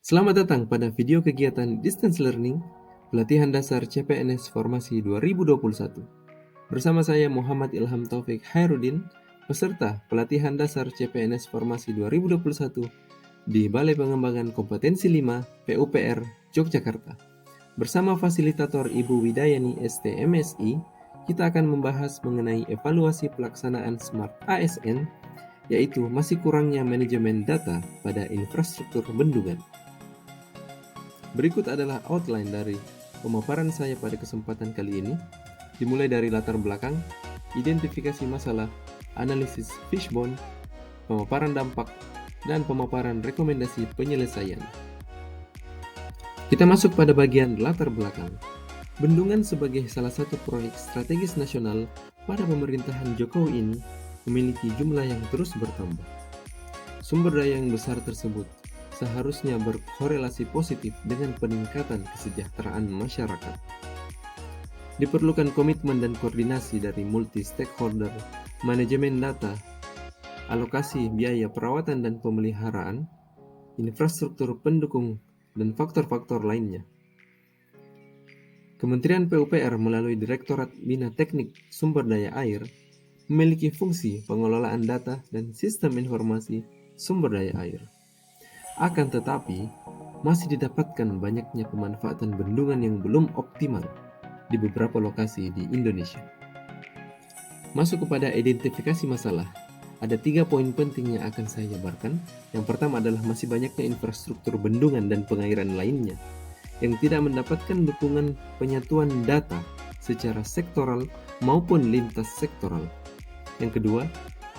Selamat datang pada video kegiatan Distance Learning Pelatihan Dasar CPNS Formasi 2021. Bersama saya Muhammad Ilham Taufik Hairudin, peserta Pelatihan Dasar CPNS Formasi 2021 di Balai Pengembangan Kompetensi 5 PUPR Yogyakarta. Bersama fasilitator Ibu Widayani STMSI, kita akan membahas mengenai evaluasi pelaksanaan Smart ASN, yaitu masih kurangnya manajemen data pada infrastruktur bendungan. Berikut adalah outline dari pemaparan saya pada kesempatan kali ini, dimulai dari latar belakang, identifikasi masalah, analisis fishbone, pemaparan dampak, dan pemaparan rekomendasi penyelesaian. Kita masuk pada bagian latar belakang. Bendungan sebagai salah satu proyek strategis nasional pada pemerintahan Jokowi ini memiliki jumlah yang terus bertambah. Sumber daya yang besar tersebut seharusnya berkorelasi positif dengan peningkatan kesejahteraan masyarakat. Diperlukan komitmen dan koordinasi dari multi-stakeholder, manajemen data, alokasi biaya perawatan dan pemeliharaan, infrastruktur pendukung, dan faktor-faktor lainnya. Kementerian PUPR melalui Direktorat Bina Teknik Sumber Daya Air memiliki fungsi pengelolaan data dan sistem informasi sumber daya air. Akan tetapi, masih didapatkan banyaknya pemanfaatan bendungan yang belum optimal di beberapa lokasi di Indonesia. Masuk kepada identifikasi masalah, ada 3 poin penting yang akan saya jabarkan. Yang pertama adalah masih banyaknya infrastruktur bendungan dan pengairan lainnya yang tidak mendapatkan dukungan penyatuan data secara sektoral maupun lintas sektoral. Yang kedua,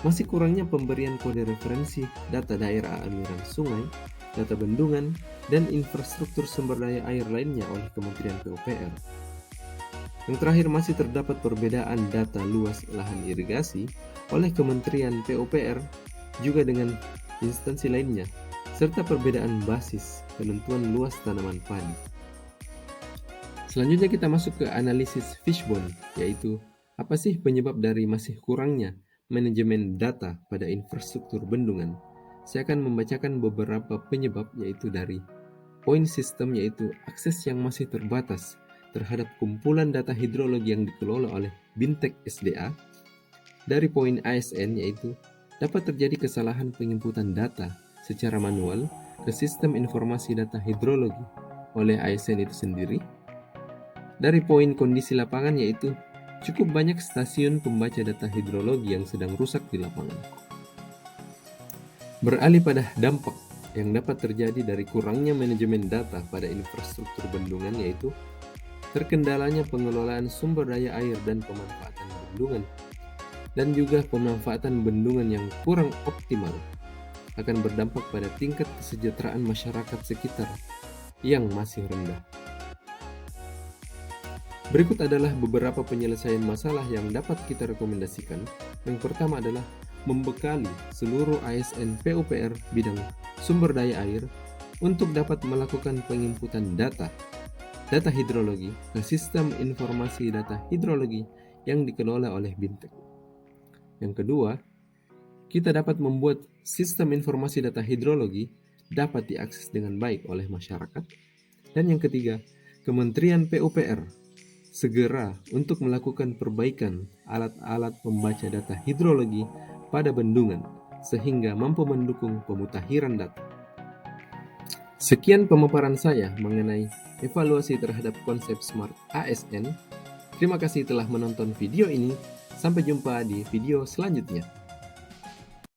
masih kurangnya pemberian kode referensi data daerah aliran sungai, data bendungan, dan infrastruktur sumber daya air lainnya oleh Kementerian PUPR. Yang terakhir, masih terdapat perbedaan data luas lahan irigasi oleh Kementerian PUPR juga dengan instansi lainnya, serta perbedaan basis penentuan luas tanaman padi. Selanjutnya kita masuk ke analisis fishbone, yaitu apa sih penyebab dari masih kurangnya manajemen data pada infrastruktur bendungan. Saya akan membacakan beberapa penyebab, yaitu dari poin sistem, yaitu akses yang masih terbatas terhadap kumpulan data hidrologi yang dikelola oleh Bintek SDA. Dari poin ASN, yaitu dapat terjadi kesalahan penginputan data secara manual ke sistem informasi data hidrologi oleh ASN itu sendiri. Dari poin kondisi lapangan, yaitu cukup banyak stasiun pembaca data hidrologi yang sedang rusak di lapangan. Beralih pada dampak yang dapat terjadi dari kurangnya manajemen data pada infrastruktur bendungan, yaitu terkendalanya pengelolaan sumber daya air dan pemanfaatan bendungan, dan juga pemanfaatan bendungan yang kurang optimal akan berdampak pada tingkat kesejahteraan masyarakat sekitar yang masih rendah. Berikut adalah beberapa penyelesaian masalah yang dapat kita rekomendasikan. Yang pertama adalah membekali seluruh ASN PUPR bidang sumber daya air untuk dapat melakukan penginputan data hidrologi ke sistem informasi data hidrologi yang dikelola oleh Bintek. Yang kedua, kita dapat membuat sistem informasi data hidrologi dapat diakses dengan baik oleh masyarakat. Dan yang ketiga, Kementerian PUPR segera untuk melakukan perbaikan alat-alat pembaca data hidrologi pada bendungan sehingga mampu mendukung pemutakhiran data. Sekian pemaparan saya mengenai evaluasi terhadap konsep Smart ASN. Terima kasih telah menonton video ini. Sampai jumpa di video selanjutnya.